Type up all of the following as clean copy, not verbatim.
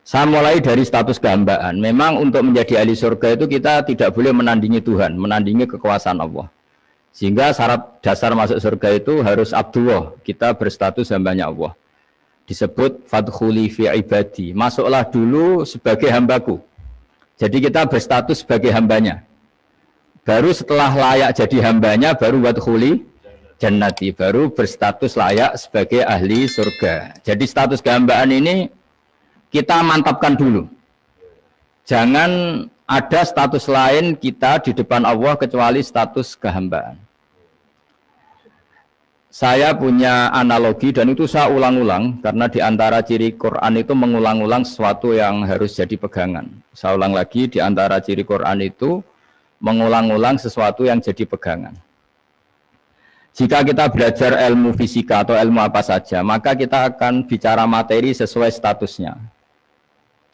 Saya mulai dari status kehambaan. Memang untuk menjadi ahli surga itu kita tidak boleh menandingi Tuhan, menandingi kekuasaan Allah. Sehingga syarat dasar masuk surga itu harus abdullah, kita berstatus hambanya Allah. Disebut fadkhuli fi ibadi, masuklah dulu sebagai hambaku. Jadi kita berstatus sebagai hambanya. Baru setelah layak jadi hambanya, baru wadkhuli jannati, baru berstatus layak sebagai ahli surga. Jadi status kehambaan ini kita mantapkan dulu. Jangan ada status lain kita di depan Allah kecuali status kehambaan. Saya punya analogi dan itu saya ulang-ulang karena di antara ciri Quran itu mengulang-ulang sesuatu yang harus jadi pegangan. Saya ulang lagi, di antara ciri Quran itu mengulang-ulang sesuatu yang jadi pegangan. Jika kita belajar ilmu fisika atau ilmu apa saja, maka kita akan bicara materi sesuai statusnya.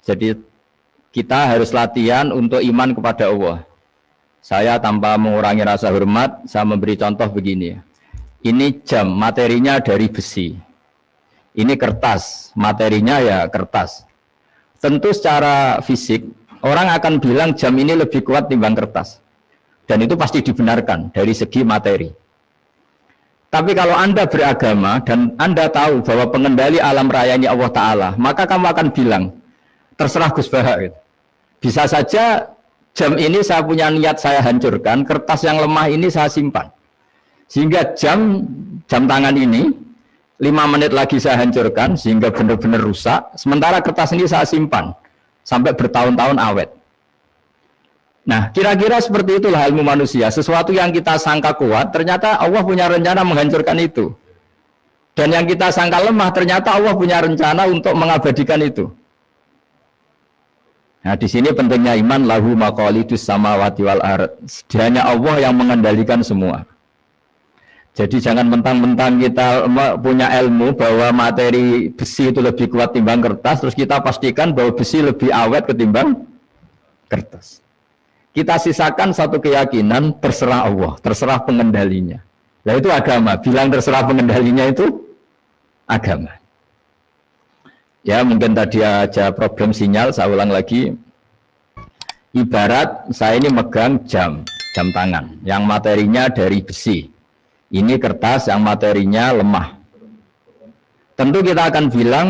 Jadi kita harus latihan untuk iman kepada Allah. Saya tanpa mengurangi rasa hormat, saya memberi contoh begini. Ini jam, materinya dari besi. Ini kertas, materinya ya kertas. Tentu secara fisik, orang akan bilang jam ini lebih kuat timbang kertas. Dan itu pasti dibenarkan dari segi materi. Tapi kalau Anda beragama dan Anda tahu bahwa pengendali alam raya ini Allah Ta'ala, maka kamu akan bilang, terserah Gus Baha. Gitu. Bisa saja jam ini saya punya niat saya hancurkan, kertas yang lemah ini saya simpan. Sehingga jam tangan ini 5 menit lagi saya hancurkan sehingga benar-benar rusak. Sementara kertas ini saya simpan sampai bertahun-tahun awet. Nah, kira-kira seperti itulah ilmu manusia. Sesuatu yang kita sangka kuat, ternyata Allah punya rencana menghancurkan itu. Dan yang kita sangka lemah, ternyata Allah punya rencana untuk mengabadikan itu. Nah, di sini pentingnya iman, lahu maqalidus samawati wal ard. Hanya Allah yang mengendalikan semua. Jadi jangan mentang-mentang kita punya ilmu bahwa materi besi itu lebih kuat timbang kertas, terus kita pastikan bahwa besi lebih awet ketimbang kertas. Kita sisakan satu keyakinan, terserah Allah, terserah pengendalinya. Nah itu agama, bilang terserah pengendalinya itu agama. Ya mungkin tadi aja problem sinyal, saya ulang lagi. Ibarat saya ini megang jam tangan, yang materinya dari besi. Ini kertas yang materinya lemah. Tentu kita akan bilang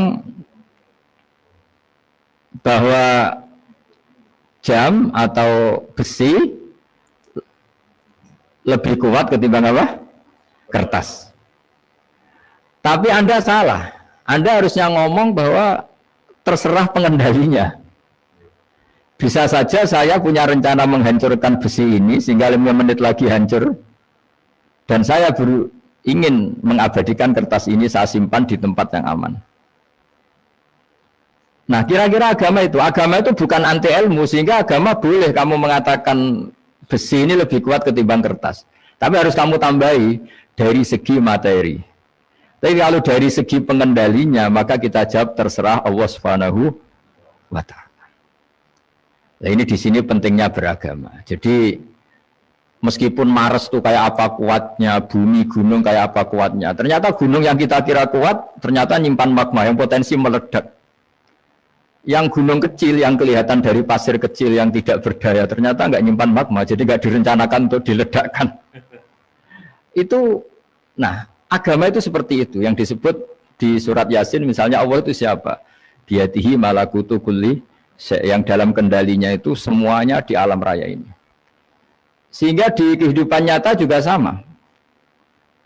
bahwa jam atau besi lebih kuat ketimbang apa? Kertas. Tapi Anda salah. Anda harusnya ngomong bahwa terserah pengendalinya. Bisa saja saya punya rencana menghancurkan besi ini sehingga 5 menit lagi hancur. Dan saya ingin mengabadikan kertas ini saya simpan di tempat yang aman. Nah kira-kira agama itu bukan anti ilmu, sehingga agama boleh kamu mengatakan besi ini lebih kuat ketimbang kertas. Tapi harus kamu tambahi dari segi materi. Tapi kalau dari segi pengendalinya, maka kita jawab terserah Allah Subhanahu wa Ta'ala. Nah ini di sini pentingnya beragama. Jadi meskipun Mars itu kayak apa kuatnya, bumi, gunung kayak apa kuatnya. Ternyata gunung yang kita kira kuat, ternyata nyimpan magma yang potensi meledak. Yang gunung kecil, yang kelihatan dari pasir kecil yang tidak berdaya, ternyata nggak nyimpan magma, jadi nggak direncanakan untuk diledakkan. Itu, nah agama itu seperti itu, yang disebut di surat Yasin, misalnya Allah itu siapa? Biyadihi malakutu kulli, yang dalam kendalinya itu semuanya di alam raya ini. Sehingga di kehidupan nyata juga sama.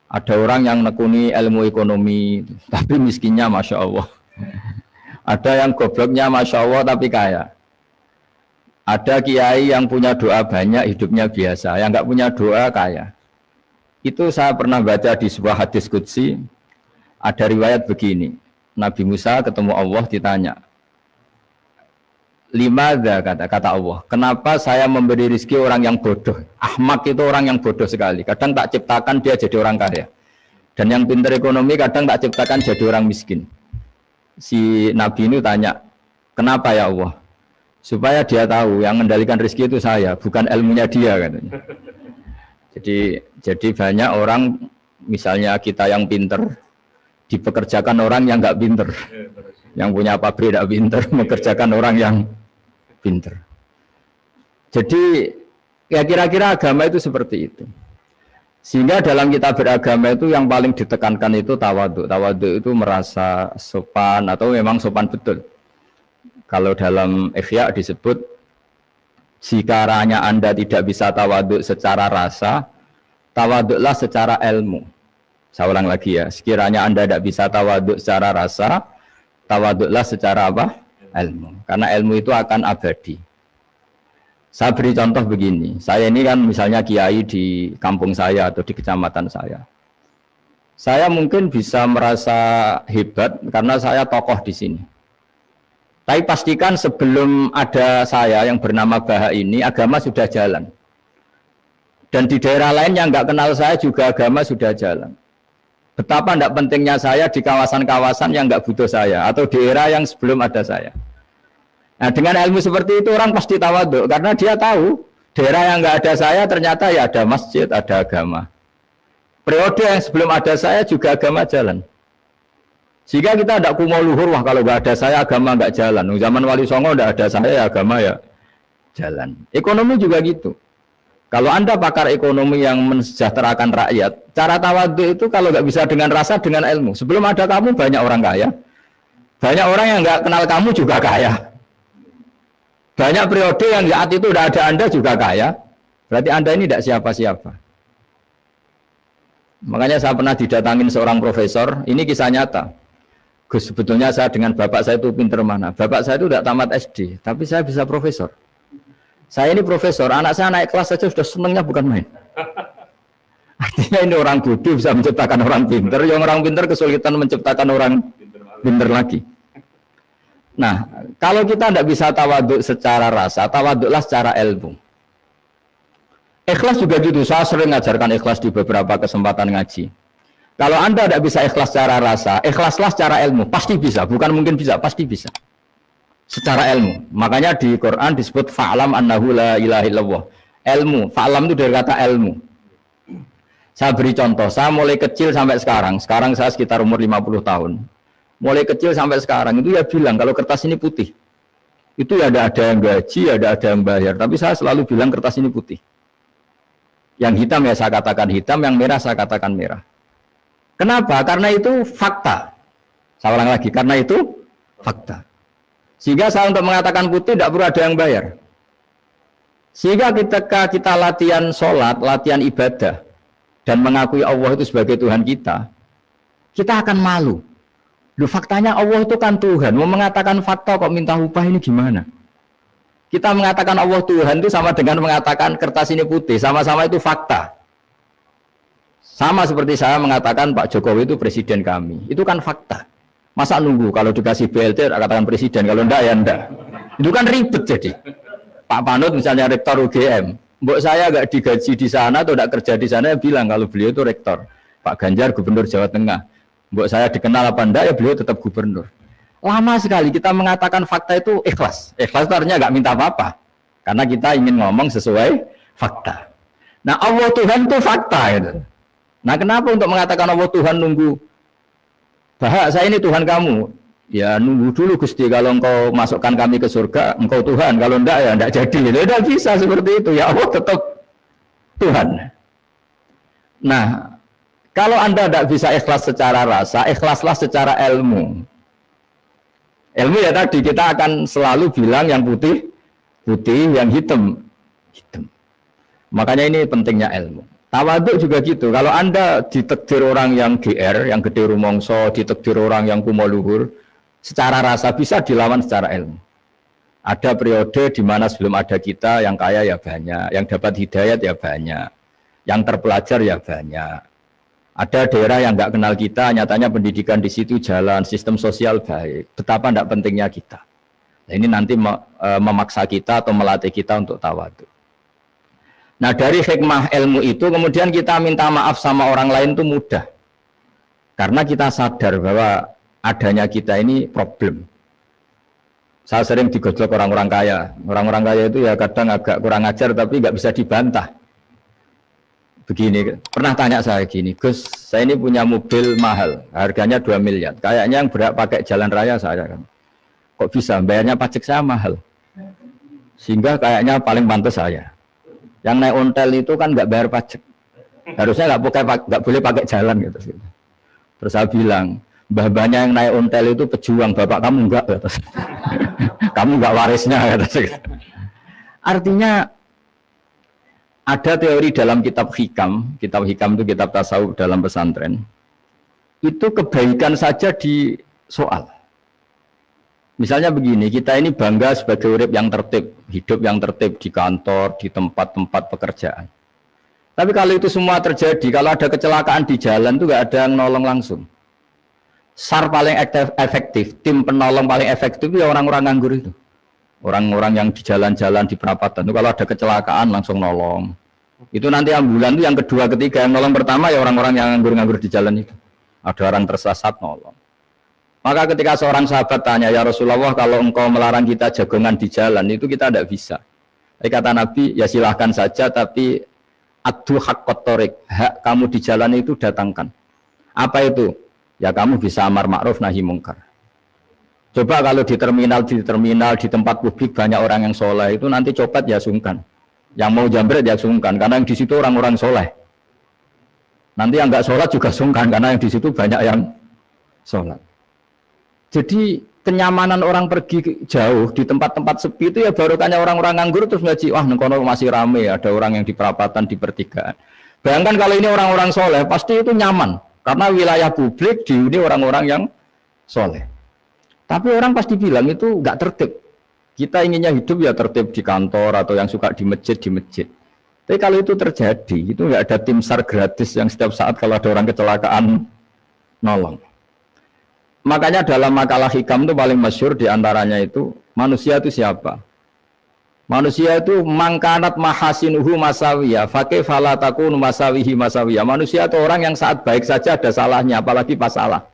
Ada orang yang nekuni ilmu ekonomi, tapi miskinnya Masya Allah. Ada yang gobloknya Masya Allah, tapi kaya. Ada kiai yang punya doa banyak, hidupnya biasa. Yang nggak punya doa, kaya. Itu saya pernah baca di sebuah hadis qudsi. Ada riwayat begini. Nabi Musa ketemu Allah ditanya. Limadha kata Allah, kenapa saya memberi rezeki orang yang bodoh? Ahmak itu orang yang bodoh sekali. Kadang tak ciptakan dia jadi orang kaya. Dan yang pintar ekonomi kadang tak ciptakan jadi orang miskin. Si Nabi ini tanya, kenapa ya Allah? Supaya dia tahu yang mengendalikan rezeki itu saya, bukan ilmunya dia katanya. Jadi banyak orang, misalnya kita yang pintar, dipekerjakan orang yang nggak pintar. Yang punya pabrik tidak pinter, mengerjakan orang yang pinter. Jadi ya kira-kira agama itu seperti itu. Sehingga dalam kita beragama itu yang paling ditekankan itu tawadhu. Tawadhu itu merasa sopan atau memang sopan betul. Kalau dalam Ihya disebut, sekiranya Anda tidak bisa tawadhu secara rasa, tawadhulah secara ilmu. Saya ulang lagi ya, sekiranya Anda tidak bisa tawadhu secara rasa, tawadhulah secara apa? Ilmu. Karena ilmu itu akan abadi. Saya beri contoh begini, saya ini kan misalnya kiai di kampung saya atau di kecamatan saya. Saya mungkin bisa merasa hebat karena saya tokoh di sini. Tapi pastikan sebelum ada saya yang bernama Baha ini, agama sudah jalan. Dan di daerah lain yang nggak kenal saya juga agama sudah jalan. Betapa tidak pentingnya saya di kawasan-kawasan yang nggak butuh saya, atau di era yang sebelum ada saya. Nah dengan ilmu seperti itu orang pasti tawadhu karena dia tahu daerah yang nggak ada saya ternyata ya ada masjid, ada agama. Periode yang sebelum ada saya juga agama jalan. Sehingga kita tidak kumo luhur, wah kalau nggak ada saya agama nggak jalan. Zaman Wali Songo nggak ada saya agama ya jalan. Ekonomi juga gitu. Kalau Anda pakar ekonomi yang mensejahterakan rakyat, cara tawadhu itu kalau nggak bisa dengan rasa, dengan ilmu. Sebelum ada kamu banyak orang kaya, banyak orang yang nggak kenal kamu juga kaya. Banyak periode yang saat itu udah ada Anda juga kaya, berarti Anda ini tidak siapa-siapa. Makanya saya pernah didatangin seorang profesor, ini kisah nyata. Gus, sebetulnya saya dengan bapak saya itu pinter mana? Bapak saya itu tidak tamat SD, tapi saya bisa profesor. Saya ini profesor, anak saya naik kelas saja sudah senengnya bukan main. Artinya ini orang bodoh bisa menciptakan orang pinter, yang orang pinter kesulitan menciptakan orang pinter lagi. Nah, kalau kita tidak bisa tawadhu secara rasa, tawadhulah secara ilmu. Ikhlas juga gitu, saya sering mengajarkan ikhlas di beberapa kesempatan ngaji. Kalau Anda tidak bisa ikhlas secara rasa, ikhlaslah secara ilmu, pasti bisa, bukan mungkin bisa, pasti bisa. Secara ilmu, makanya di Quran disebut fa'lam annahu la ilaha illallah. Ilmu, fa'lam itu dari kata ilmu. Saya beri contoh, saya mulai kecil sampai sekarang saya sekitar umur 50 tahun. Mulai kecil sampai sekarang itu ya bilang kalau kertas ini putih. Itu ya ada yang gaji, ada yang bayar. Tapi saya selalu bilang kertas ini putih. Yang hitam ya saya katakan hitam, yang merah saya katakan merah. Kenapa? Karena itu fakta. Saya ulang lagi, karena itu fakta. Sehingga saya untuk mengatakan putih tidak perlu ada yang bayar. Sehingga ketika kita latihan sholat, latihan ibadah, dan mengakui Allah itu sebagai Tuhan kita akan malu. Loh, faktanya Allah itu kan Tuhan. Mau mengatakan fakta kok minta upah ini gimana? Kita mengatakan Allah Tuhan itu sama dengan mengatakan kertas ini putih. Sama-sama itu fakta. Sama seperti saya mengatakan Pak Jokowi itu presiden kami. Itu kan fakta. Masa nunggu kalau dikasih BLT katakan presiden, kalau enggak ya enggak. Itu kan ribet jadi. Pak Panut misalnya rektor UGM. Mbok saya enggak digaji di sana atau enggak kerja di sana, bilang kalau beliau itu rektor. Pak Ganjar gubernur Jawa Tengah. Mbok saya dikenal apa enggak ya beliau tetap gubernur. Lama sekali kita mengatakan fakta itu ikhlas. Ikhlas itu artinya enggak minta apa-apa. Karena kita ingin ngomong sesuai fakta. Nah Allah Tuhan itu fakta gitu. Nah kenapa untuk mengatakan Allah Tuhan nunggu? Bahak saya ini Tuhan kamu. Ya nunggu dulu Gusti, kalau engkau masukkan kami ke surga, engkau Tuhan. Kalau enggak ya enggak jadi. Tidak bisa seperti itu. Ya Allah tetap Tuhan. Nah kalau Anda tidak bisa ikhlas secara rasa, ikhlaslah secara ilmu. Ilmu ya tadi kita akan selalu bilang yang putih, putih, yang hitam, hitam. Makanya ini pentingnya ilmu. Tawadhu juga gitu. Kalau Anda ditakdir orang yang GR, yang gede rumongso, ditakdir orang yang kumo luhur, secara rasa bisa dilawan secara ilmu. Ada periode di mana sebelum ada kita yang kaya ya banyak, yang dapat hidayat ya banyak, yang terpelajar ya banyak. Ada daerah yang nggak kenal kita, nyatanya pendidikan di situ jalan, sistem sosial baik. Betapa tidak pentingnya kita. Nah, ini nanti memaksa kita atau melatih kita untuk tawadhu. Nah dari hikmah ilmu itu kemudian kita minta maaf sama orang lain itu mudah. Karena kita sadar bahwa adanya kita ini problem. Saya sering digojlok orang-orang kaya. Orang-orang kaya itu ya kadang agak kurang ajar tapi nggak bisa dibantah. begini, pernah tanya saya gini, Gus, saya ini punya mobil mahal, harganya 2 miliar. Kayaknya yang berat pakai jalan raya saya kan. Kok bisa? Bayarnya pajak saya mahal. Sehingga kayaknya paling pantas saya. Yang naik ontel itu kan nggak bayar pajak. Harusnya nggak boleh pakai jalan gitu. Terus saya bilang, mbah-mbahnya yang naik ontel itu pejuang, bapak kamu enggak. Kamu nggak warisnya. Artinya ada teori dalam kitab hikam itu kitab tasawuf dalam pesantren, itu kebaikan saja di soal. Misalnya begini, kita ini bangga sebagai urip yang tertib, hidup yang tertib di kantor, di tempat-tempat pekerjaan. Tapi kalau itu semua terjadi, kalau ada kecelakaan di jalan itu nggak ada yang nolong langsung. SAR paling efektif, tim penolong paling efektif ya orang-orang nganggur itu. Orang-orang yang di jalan-jalan di perapatan itu kalau ada kecelakaan langsung nolong. Itu nanti ambulan itu yang kedua, ketiga, yang nolong pertama ya orang-orang yang nganggur-nganggur di jalan itu. Ada orang tersesat nolong. Maka ketika seorang sahabat tanya, ya Rasulullah, kalau engkau melarang kita jagongan di jalan itu kita tidak bisa. Tapi kata Nabi, ya silahkan saja, tapi adu haqqat thoriq, hak kamu di jalan itu datangkan. Apa itu? Ya kamu bisa amar ma'ruf nahi mungkar. Coba kalau di terminal, di tempat publik banyak orang yang soleh, itu nanti copet ya sungkan. Yang mau jambret ya sungkan, karena yang di situ orang-orang soleh. Nanti yang enggak sholat juga sungkan, karena yang di situ banyak yang sholat. Jadi kenyamanan orang pergi jauh di tempat-tempat sepi itu ya barokahnya orang-orang nganggur terus ngaji, wah nengkono masih rame, ada orang yang di perapatan, di pertigaan. Bayangkan kalau ini orang-orang soleh, pasti itu nyaman, karena wilayah publik dihuni orang-orang yang soleh. Tapi orang pasti bilang itu nggak tertib. Kita inginnya hidup ya tertib di kantor atau yang suka di masjid, di masjid. Tapi kalau itu terjadi, itu nggak ada tim SAR gratis yang setiap saat kalau ada orang kecelakaan nolong. Makanya dalam makalah hikam itu paling masyhur diantaranya itu, manusia itu siapa? Manusia itu mangkanat mahasinuhu masawiyah, fakih falatakun masawihi masawiyah. Manusia itu orang yang saat baik saja ada salahnya, apalagi pas salah.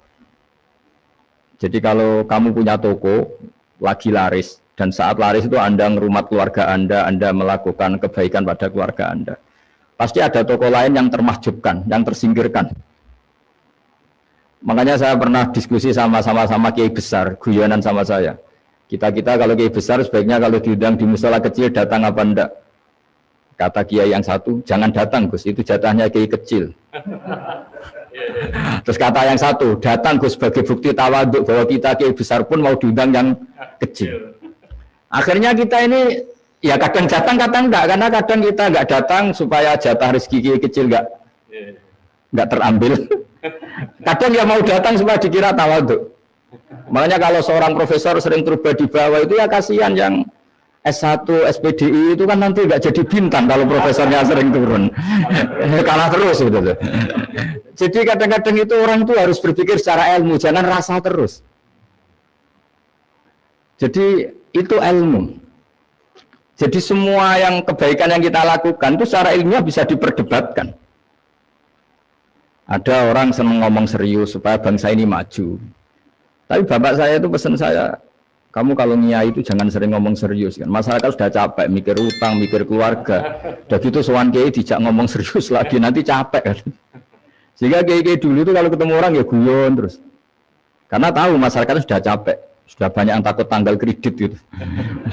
Jadi kalau kamu punya toko, lagi laris, dan saat laris itu Anda ngerumat keluarga Anda melakukan kebaikan pada keluarga Anda. Pasti ada toko lain yang termahjubkan, yang tersingkirkan. Makanya saya pernah diskusi sama kiai besar, guyonan sama saya. Kita kalau kiai besar sebaiknya kalau diundang di musala kecil datang apa enggak? Kata kiai yang satu, jangan datang Gus, itu jatahnya kiai kecil. Terus kata yang satu, datang Gus sebagai bukti tawaduk bahwa kita kiai besar pun mau diundang yang kecil. Akhirnya kita ini ya kadang datang kadang enggak, karena kadang kita enggak datang supaya jatah rezeki kiai kecil enggak terambil. Kadang dia mau datang supaya dikira tawaduk. Makanya kalau seorang profesor sering terubah di bawah itu ya kasihan yang S1, SPDI itu kan nanti nggak jadi bintang kalau profesornya sering turun. Kalah terus gitu. Jadi kadang-kadang itu orang itu harus berpikir secara ilmu, jangan rasa terus. Jadi itu ilmu. Jadi semua yang kebaikan yang kita lakukan itu secara ilmiah bisa diperdebatkan. Ada orang senang ngomong serius supaya bangsa ini maju. Tapi bapak saya itu pesan saya, kamu kalau nyai itu jangan sering ngomong serius kan. Masyarakat sudah capek mikir utang, mikir keluarga. Udah gitu sowan kiai dijak ngomong serius lagi nanti capek kan. Sehingga kiai dulu itu kalau ketemu orang ya guyon terus. Karena tahu masyarakat sudah capek, sudah banyak yang takut tanggal kredit gitu.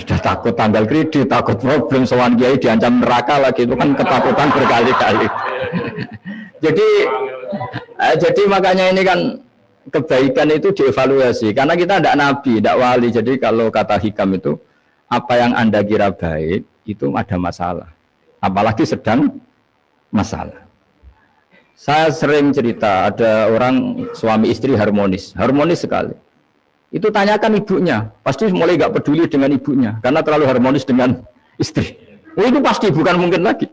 Sudah takut tanggal kredit, takut problem sowan kiai diancam neraka lagi itu kan ketakutan berkali-kali. Jadi makanya ini kan kebaikan itu dievaluasi karena kita tidak nabi, tidak wali. Jadi kalau kata hikam itu apa yang Anda kira baik itu ada masalah, apalagi sedang masalah. Saya sering cerita ada orang suami istri harmonis sekali. Itu tanyakan ibunya, pasti mulai nggak peduli dengan ibunya karena terlalu harmonis dengan istri. Oh, itu pasti bukan mungkin lagi.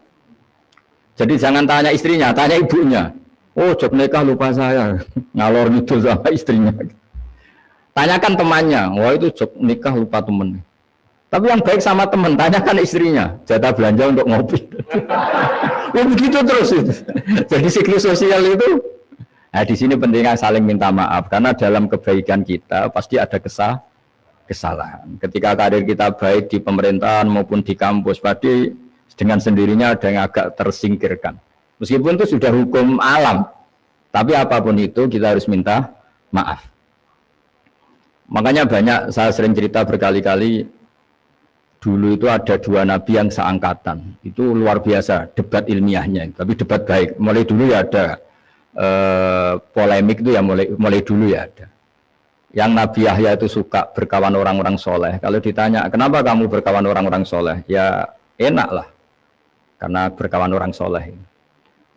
Jadi jangan tanya istrinya, tanya ibunya. Oh, jok nikah lupa saya, ngalor gitu sama istrinya. Tanyakan temannya, wah itu jok nikah lupa temen. Tapi yang baik sama temen, tanyakan istrinya, jatah belanja untuk ngopi. Ya begitu terus itu. Jadi siklus sosial itu, nah di sini pentingnya saling minta maaf, karena dalam kebaikan kita pasti ada kesalahan. Ketika karir kita baik di pemerintahan maupun di kampus, pasti dengan sendirinya ada yang agak tersingkirkan. Meskipun itu sudah hukum alam, tapi apapun itu kita harus minta maaf. Makanya banyak, saya sering cerita berkali-kali, dulu itu ada dua nabi yang seangkatan, itu luar biasa debat ilmiahnya, tapi debat baik. Mulai dulu ya ada polemik itu ya mulai dulu ya ada. Yang Nabi Yahya itu suka berkawan orang-orang soleh. Kalau ditanya kenapa kamu berkawan orang-orang soleh, ya enak lah, karena berkawan orang soleh.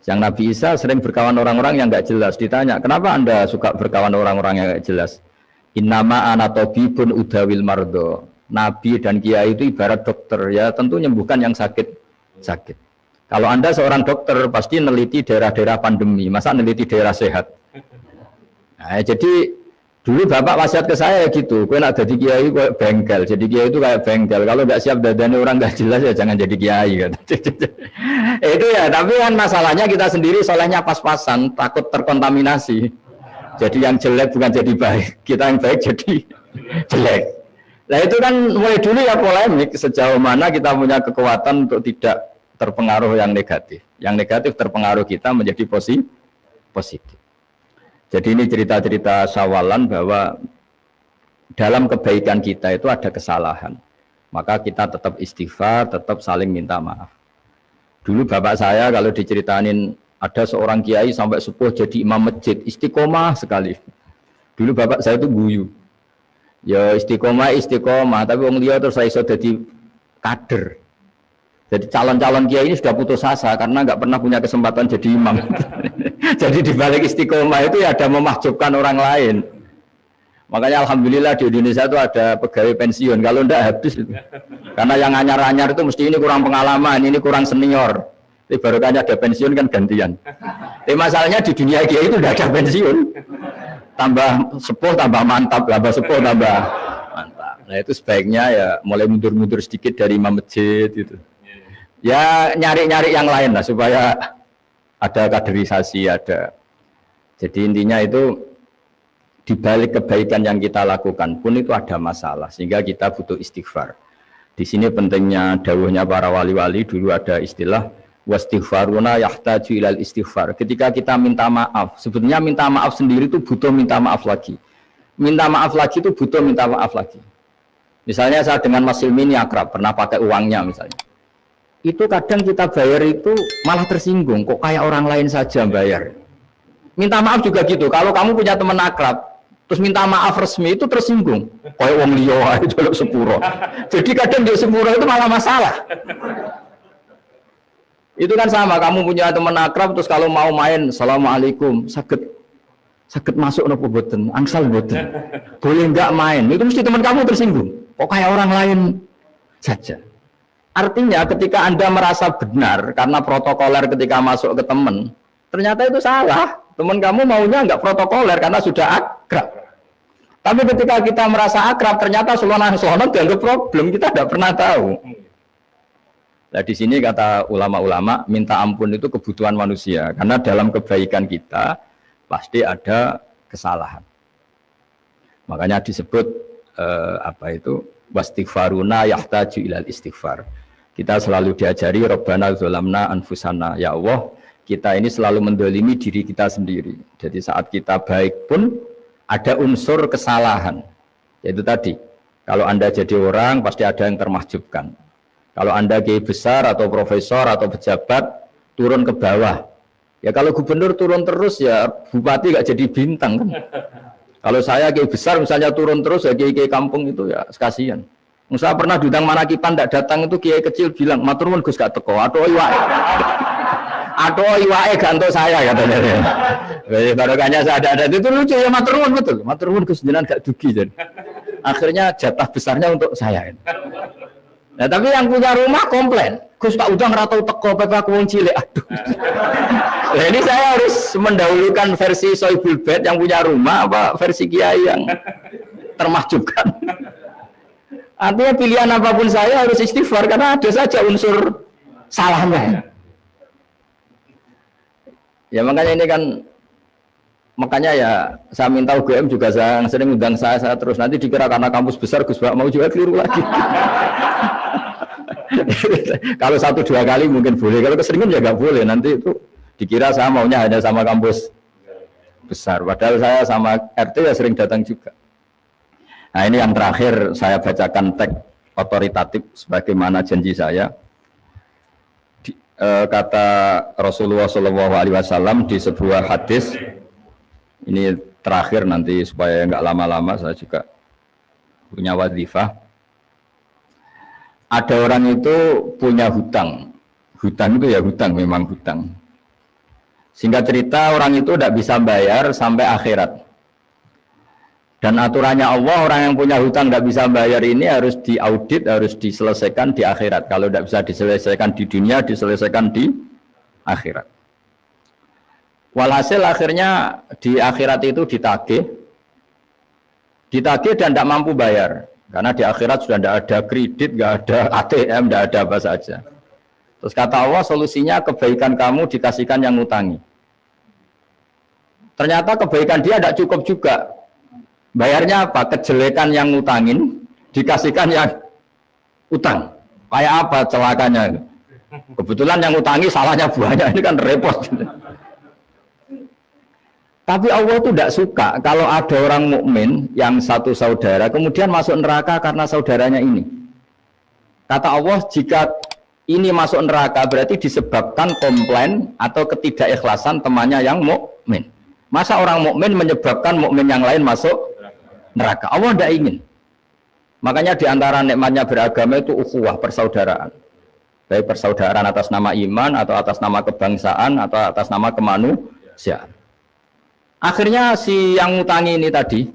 Yang Nabi Isa sering berkawan orang-orang yang nggak jelas. Ditanya kenapa anda suka berkawan orang-orang yang nggak jelas? Innama ana tabibun udawil mardo. Nabi dan kiai itu ibarat dokter, ya tentu menyembuhkan yang sakit. Kalau anda seorang dokter pasti neliti daerah-daerah pandemi, masa neliti daerah sehat? Nah, jadi dulu bapak wasiat ke saya gitu, gue nak jadi kiai kayak bengkel, jadi kiai itu kayak bengkel. Kalau nggak siap dadanya orang nggak jelas ya jangan jadi kiai kan. Itu ya, tapi kan masalahnya kita sendiri solehnya pas-pasan, takut terkontaminasi. Jadi yang jelek bukan jadi baik, kita yang baik jadi jelek. Nah itu kan mulai dulu ya polemik, sejauh mana kita punya kekuatan untuk tidak terpengaruh yang negatif. Yang negatif terpengaruh kita menjadi positif. Jadi ini cerita-cerita sawalan bahwa dalam kebaikan kita itu ada kesalahan. Maka kita tetap istighfar, tetap saling minta maaf. Dulu bapak saya kalau diceritain ada seorang kiai sampai sepuh jadi imam masjid, istiqomah sekali. Dulu bapak saya itu guyu. Ya istiqomah, tapi orang dia terus saya jadi kader. Jadi calon-calon kiai ini sudah putus asa karena nggak pernah punya kesempatan jadi imam. Jadi dibalik istiqomah itu ya ada memahjubkan orang lain. Makanya alhamdulillah di Indonesia itu ada pegawai pensiun. Kalau enggak habis itu. Karena yang anyar-anyar itu mesti ini kurang pengalaman, ini kurang senior. Tapi baru kan ada pensiun kan gantian. Tapi masalahnya di dunia kiai itu tidak ada pensiun. Tambah sepuh tambah mantap, tambah sepuh tambah mantap. Nah itu sebaiknya ya mulai mundur-mundur sedikit dari imam masjid gitu. Ya nyari-nyari yang lain lah supaya ada kaderisasi, ada. Jadi intinya itu di balik kebaikan yang kita lakukan pun itu ada masalah sehingga kita butuh istighfar. Di sini pentingnya dawuhnya para wali-wali, dulu ada istilah wastighfaruna yahtaju ilal istighfar. Ketika kita minta maaf, sebetulnya minta maaf sendiri itu butuh minta maaf lagi. Minta maaf lagi itu butuh minta maaf lagi. Misalnya saya dengan Mas Silmi ini akrab, pernah pakai uangnya misalnya. Itu kadang kita bayar itu malah tersinggung, kok kayak orang lain saja bayar. Minta maaf juga gitu, kalau kamu punya teman akrab, terus minta maaf resmi itu tersinggung. Kayak wong liya itu sepuro. Jadi kadang di sepuro itu malah masalah. Itu kan sama, kamu punya teman akrab terus kalau mau main, assalamualaikum, sakit masuk nopo boten, angsal boten, boleh nggak main? Itu mesti teman kamu tersinggung. Kok kayak orang lain saja. Artinya ketika Anda merasa benar karena protokoler ketika masuk ke teman, ternyata itu salah. Teman kamu maunya nggak protokoler karena sudah akrab. Tapi ketika kita merasa akrab, ternyata selonang-selonang dianggap problem, kita tidak pernah tahu. Nah di sini kata ulama-ulama, minta ampun itu kebutuhan manusia, karena dalam kebaikan kita pasti ada kesalahan. Makanya disebut wastighfaruna yahtaju ilal istighfar. Kita selalu diajari Rabbana dzalamna anfusana, ya Allah, kita ini selalu mendolimi diri kita sendiri. Jadi saat kita baik pun ada unsur kesalahan. Yaitu tadi, kalau Anda jadi orang pasti ada yang termahjubkan. Kalau Anda kiai besar atau profesor atau pejabat turun ke bawah, ya kalau gubernur turun terus ya bupati gak jadi bintang kan. Kalau saya kiai besar misalnya turun terus ya kiai kampung itu ya sekasian. Saya pernah diundang Manakipan tidak datang itu kiai kecil bilang matur nuwun Gus gak teko, atau iwae ganto saya katanya. Barokahnya saya ada itu lucu ya, matur nuwun betul. Matur nuwun Gus jenengan gak dugi jadi. Akhirnya jatah besarnya untuk saya. Nah tapi yang punya rumah komplain, Gus tak udang ratau teko pepe aku wong cilik. Aduh. Nah ini saya harus mendahulukan versi Soibul Bait yang punya rumah apa versi kiai yang termahjubkan. Artinya pilihan apapun saya harus istighfar karena ada saja unsur salahnya. Ya makanya ini kan, makanya ya saya minta UGM juga saya sering undang saya terus, nanti dikira karena kampus besar Gus Bak mau juga keliru lagi. Kalau 1-2 kali mungkin boleh, kalau keseringan ya nggak boleh, nanti itu Dikira saya maunya hanya sama kampus besar, padahal saya sama RT ya sering datang juga. Nah ini yang terakhir saya bacakan teks otoritatif sebagaimana janji saya. Kata Rasulullah SAW di sebuah hadis, ini terakhir nanti supaya nggak lama-lama saya juga punya wadhifah. Ada orang itu punya hutang itu ya hutang, memang hutang. Singkat cerita orang itu tidak bisa bayar sampai akhirat. Dan aturannya Allah, orang yang punya hutang tidak bisa bayar ini harus diaudit, harus diselesaikan di akhirat. Kalau tidak bisa diselesaikan di dunia, diselesaikan di akhirat. Walhasil akhirnya di akhirat itu ditagih dan tidak mampu bayar. Karena di akhirat sudah tidak ada kredit, tidak ada ATM, tidak ada apa saja. Terus kata Allah, solusinya kebaikan kamu dikasihkan yang ngutangi. Ternyata kebaikan dia tidak cukup juga. Bayarnya apa? Kejelekan yang ngutangin dikasihkan yang utang. Kayak apa celakanya? Kebetulan yang ngutangi salahnya banyak, ini kan repot. Tapi Allah itu tidak suka kalau ada orang mukmin yang satu saudara kemudian masuk neraka karena saudaranya ini. Kata Allah, jika ini masuk neraka berarti disebabkan komplain atau ketidakikhlasan temannya yang mukmin. Masa orang mukmin menyebabkan mukmin yang lain masuk neraka? Allah tidak ingin. Makanya diantara nikmatnya beragama itu ukhuwah, persaudaraan. Baik persaudaraan atas nama iman atau atas nama kebangsaan atau atas nama kemanusiaan. Akhirnya si yang ngutangi ini tadi,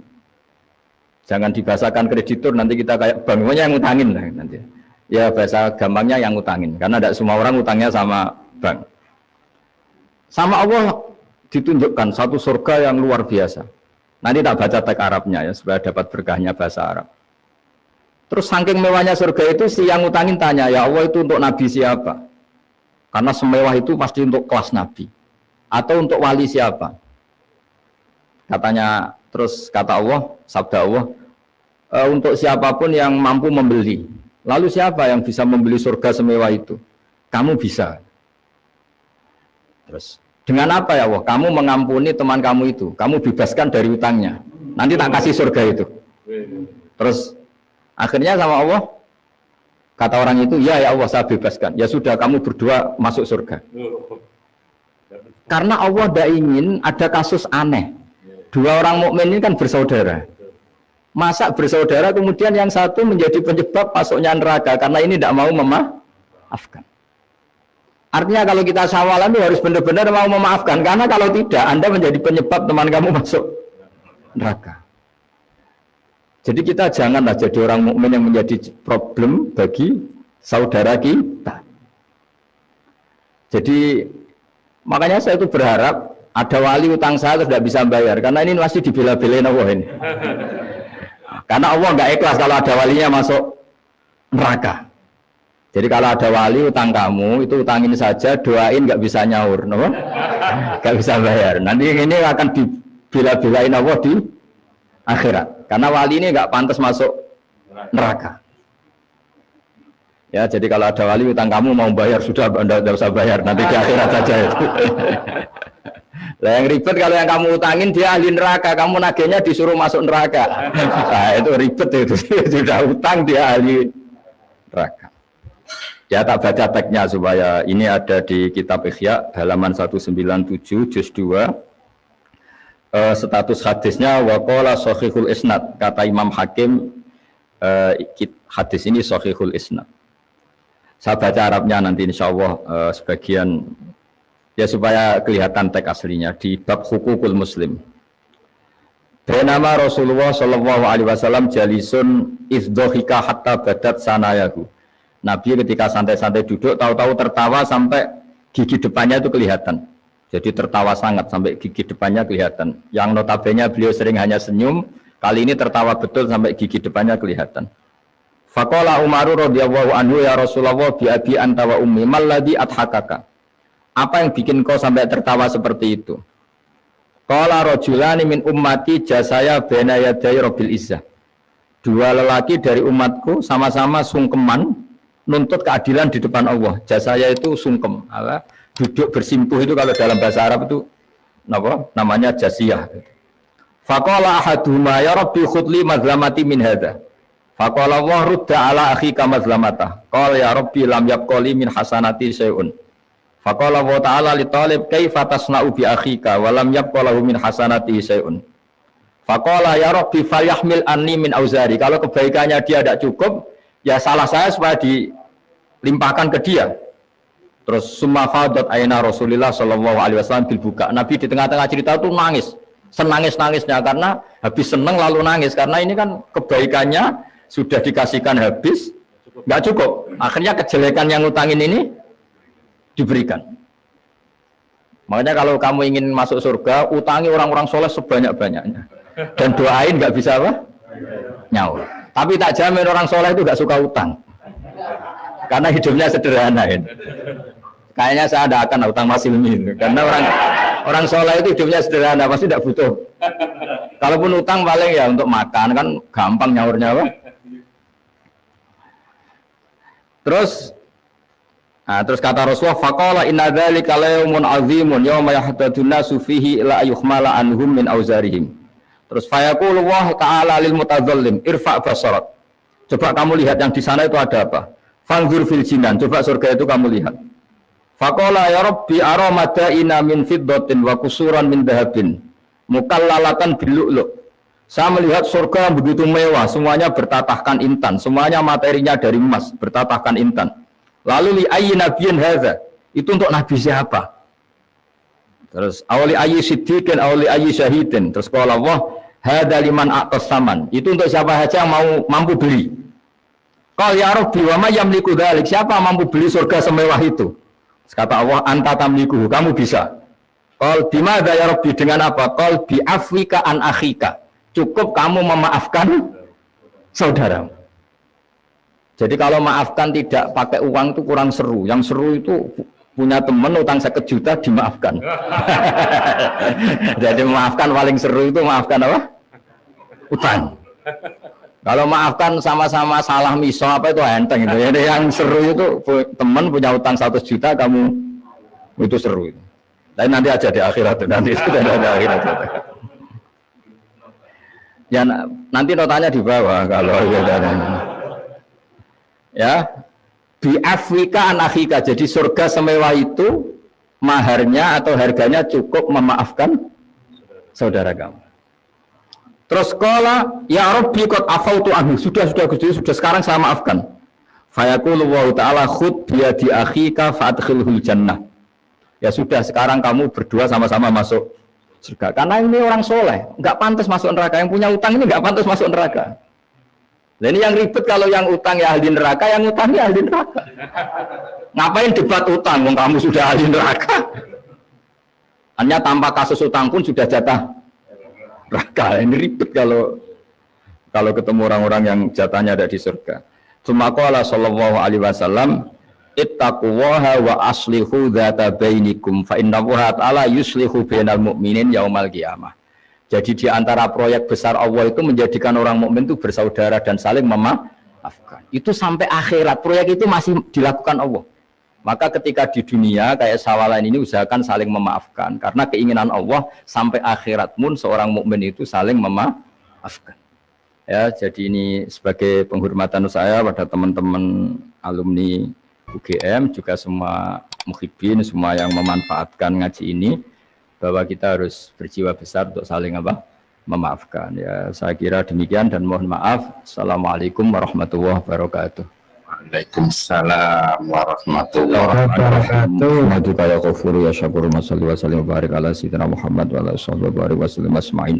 jangan dibahasakan kreditur, nanti kita kayak bank, pokoknya yang ngutangin lah nanti. Ya bahasa gampangnya yang ngutangin, karena tidak semua orang ngutangnya sama bank. Sama Allah ditunjukkan satu surga yang luar biasa. Nanti tak baca teks Arabnya ya, supaya dapat berkahnya bahasa Arab. Terus saking mewahnya surga itu, si yang ngutangin tanya, ya Allah itu untuk Nabi siapa? Karena semewah itu pasti untuk kelas Nabi. Atau untuk wali siapa? Katanya, terus kata Allah, sabda Allah, untuk siapapun yang mampu membeli. Lalu siapa yang bisa membeli surga semewah itu? Kamu bisa. Terus, dengan apa ya Allah? Kamu mengampuni teman kamu itu. Kamu bebaskan dari utangnya. Nanti tak kasih surga itu. Terus, akhirnya sama Allah, kata orang itu, ya Allah saya bebaskan. Ya sudah, kamu berdua masuk surga. Karena Allah tidak ingin ada kasus aneh. Dua orang mukmin ini kan bersaudara. Masa bersaudara kemudian yang satu menjadi penyebab masuknya neraka karena ini tidak mau memaafkan. Artinya kalau kita sawalan itu harus benar-benar mau memaafkan, karena kalau tidak Anda menjadi penyebab teman kamu masuk neraka. Jadi kita janganlah jadi orang mukmin yang menjadi problem bagi saudara kita. Jadi makanya saya itu berharap ada wali utang saya tidak bisa bayar, karena ini masih dibela-belain Allah ini. Karena Allah nggak ikhlas kalau ada walinya masuk neraka. Jadi kalau ada wali utang kamu, itu utangin saja, doain nggak bisa nyaur, no? Nggak bisa bayar. Nanti ini akan dibela-belain Allah di akhirat. Karena wali ini nggak pantas masuk neraka. Ya, jadi kalau ada wali utang kamu mau bayar, sudah Anda tidak usah bayar, nanti di akhirat saja itu. Lah yang ribet kalau yang kamu utangin dia ahli neraka, kamu nagihnya disuruh masuk neraka. Nah, itu ribet itu. Sudah utang dia ahli neraka. Ya tak baca teksnya supaya ini ada di kitab Ihya halaman 197 juz 2. Status hadisnya waqala sahihul isnad, kata Imam Hakim, hadis ini sahihul isnad. Saya baca Arabnya nanti insyaallah sebagian ya supaya kelihatan teks aslinya di bab hukukul muslim. Bernama Rasulullah sallallahu alaihi wasallam jalisun izdhika hatta badat sanayahu. Nabi ketika santai-santai duduk tahu-tahu tertawa sampai gigi depannya itu kelihatan. Jadi tertawa sangat sampai gigi depannya kelihatan. Yang notabene beliau sering hanya senyum, kali ini tertawa betul sampai gigi depannya kelihatan. Faqala Umar radhiyallahu anhu ya Rasulullah bi abi anta wa ummi mal ladzi adhakaka. Apa yang bikin kau sampai tertawa seperti itu? Qala rajulani min ummati jasaya baina yaday rabbil izzah. Dua lelaki dari umatku sama-sama sungkeman nuntut keadilan di depan Allah. Jasaya itu sungkem, duduk bersimpuh itu kalau dalam bahasa Arab itu namanya jasiyah. Faqala ahaduhuma ya rabbi khudli mazlamati min hadza. Faqala wa rudda ala akhika mazlamata. Qala ya rabbi lam yabqali min hasanati syai'un. Faqala wa ta'ala li talib kaifa tasna'u bi akhika wa lam yabqalahu min hasanati syai'un. Faqala ya rabbi falyahmil anni min auzari. Kalau kebaikannya dia tidak cukup, ya salah saya supaya dilimpahkan ke dia. Terus summa fadat aina Rasulullah sallallahu alaihi wasallam bil buka. Nabi di tengah-tengah cerita itu nangis, senangis-nangisnya karena habis seneng lalu nangis karena ini kan kebaikannya sudah dikasihkan habis, nggak cukup. Akhirnya kejelekan yang utangin ini diberikan. Makanya kalau kamu ingin masuk surga, utangi orang-orang soleh sebanyak-banyaknya dan doain nggak bisa apa? Nyawa. Tapi tak jamin orang soleh itu nggak suka utang karena hidupnya sederhana. Kayaknya saya tidak akan utang Mas Ilmi karena orang soleh itu hidupnya sederhana, pasti tidak butuh. Kalaupun utang paling ya untuk makan, kan gampang nyaurnya apa? Terus kata Rasulullah, faqala inna dzalika yaumun azimun yauma yahtadun nasu fihi ila yuhmala anhum min auzarihim. Terus fayaqulu wa ta'ala lil mutadzallim irfa' basarak. Coba kamu lihat yang di sana itu ada apa? Fanzur fil jinan, coba surga itu kamu lihat. Faqala ya rabbi ara madaina min fiddatin wa kusuran min dhahabin mukallalatan bil lu'lu'. Saya melihat surga yang begitu mewah, semuanya bertatahkan intan, semuanya materinya dari emas, bertatahkan intan. Lalu li ayyi nabiyyin hadza? Itu untuk nabi siapa? Terus awli ayyi siddiqin awli ayyi syahidin. Terus qala Allah hadza liman a'tas saman. Itu untuk siapa saja yang mau mampu beli. Qal ya rabbi wa may yamliku dzalik? Siapa mampu beli surga semewah itu? Kata Allah, anta tamliku, kamu bisa. Qal bimadza ya rabbi, dengan apa? Qal bi afwika an akhika. Cukup kamu memaafkan saudaramu. Jadi kalau maafkan tidak pakai uang itu kurang seru. Yang seru itu punya teman utang 1 juta dimaafkan. Jadi memaafkan paling seru itu maafkan apa? Utang. Kalau maafkan sama-sama salah miso apa itu enteng itu. Jadi yang seru itu teman punya utang 100 juta kamu itu seru itu. Tapi nanti aja di akhirat nanti sudah ada akhirat. Ya nanti notanya di bawah kalau ya bi afwika an akhika. Jadi surga semewah itu maharnya atau harganya cukup memaafkan saudara kamu. Terus qala ya rabbi qad afautu anhu, sudah Gusti, sudah sekarang saya maafkan. Fayaqulu wa ta'ala khud bi yadi akhika fa'adkhilhul jannah. Ya sudah sekarang kamu berdua sama-sama masuk surga. Karena ini orang soleh, enggak pantas masuk neraka. Yang punya utang ini enggak pantas masuk neraka. Nah, ini yang ribet kalau yang utang ya ahli neraka, yang utangnya ahli neraka. Ngapain debat utang wong kamu sudah ahli neraka? Hanya tanpa kasus utang pun sudah jatah neraka. Ini ribet kalau ketemu orang-orang yang jatahnya ada di surga. Tsumma qala sallallahu alaihi wasallam ittaqullaha wa aslihu dzata bainikum fa innallaha ta'ala yuslihu bainal mu'minin yaumal qiyamah. Jadi di antara proyek besar Allah itu menjadikan orang mukmin itu bersaudara dan saling memaafkan. Itu sampai akhirat proyek itu masih dilakukan Allah. Maka ketika di dunia kayak sawalan ini usahakan saling memaafkan karena keinginan Allah sampai akhirat pun seorang mukmin itu saling memaafkan. Ya, jadi ini sebagai penghormatan saya pada teman-teman alumni UGM juga semua muhibbin, semua yang memanfaatkan ngaji ini bahwa kita harus berjiwa besar untuk saling memaafkan. Ya, saya kira demikian dan mohon maaf. Assalamualaikum warahmatullahi wabarakatuh. Waalaikumsalam warahmatullahi wabarakatuh. Matuka ya ghafuru ya syakuru masalli wa sallim wa barik ala sayyidina Muhammad wa ala sahbihi wa barik wa sallim asma'in.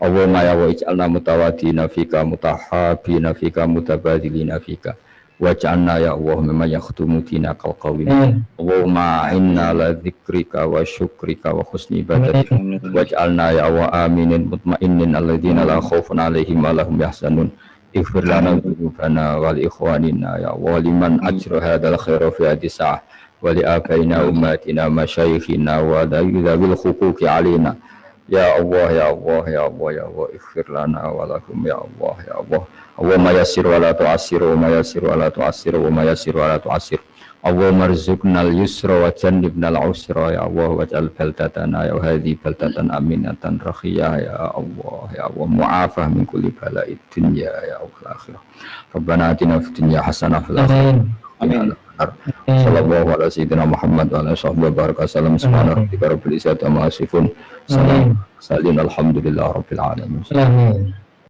Allahumma ya wa ij'alna mutawadina fika mutahabina fika mutabadilina fika waj'alna ya Allah mimman yakhdumu dinakal qawim. Allahumma inna la dzikrika wa syukrika wa husni ibadatika waj'alna ya Allah aminin mutmainin alladzina la khaufun alaihim wa lahum yahzanun. Ighfir lana dzunubana wal ikhwanina ya Allah liman ajra hadzal khaira fi hadhihi sa'ah wa li abaina ummatina masyayikhina wa dzawil huquqi alaina ya Allah ya Allah ya Allah ya Allah ighfir lana wa lakum ya Allah ya Allah Allahumma yassir wa la tu'assir wa ma yassir wa la tu'assir wa ma yassir wa la tu'assir Allahumma rzuqnal yusra wa jannibnal usra ya Allah waj'al baldatana ya hadhi baldatan aminatan rakhiyah ya Allah mu'afah min kulli bala'id dunya ya Allah akhirah. Rabbana atina fid dunya hasanah fil akhirati sallallahu ala sayyidina Muhammad wa ala sahbihi baraka salam subhana rabbika rabbil izzati amma yasifun salam alhamdulillah rabbil alamin.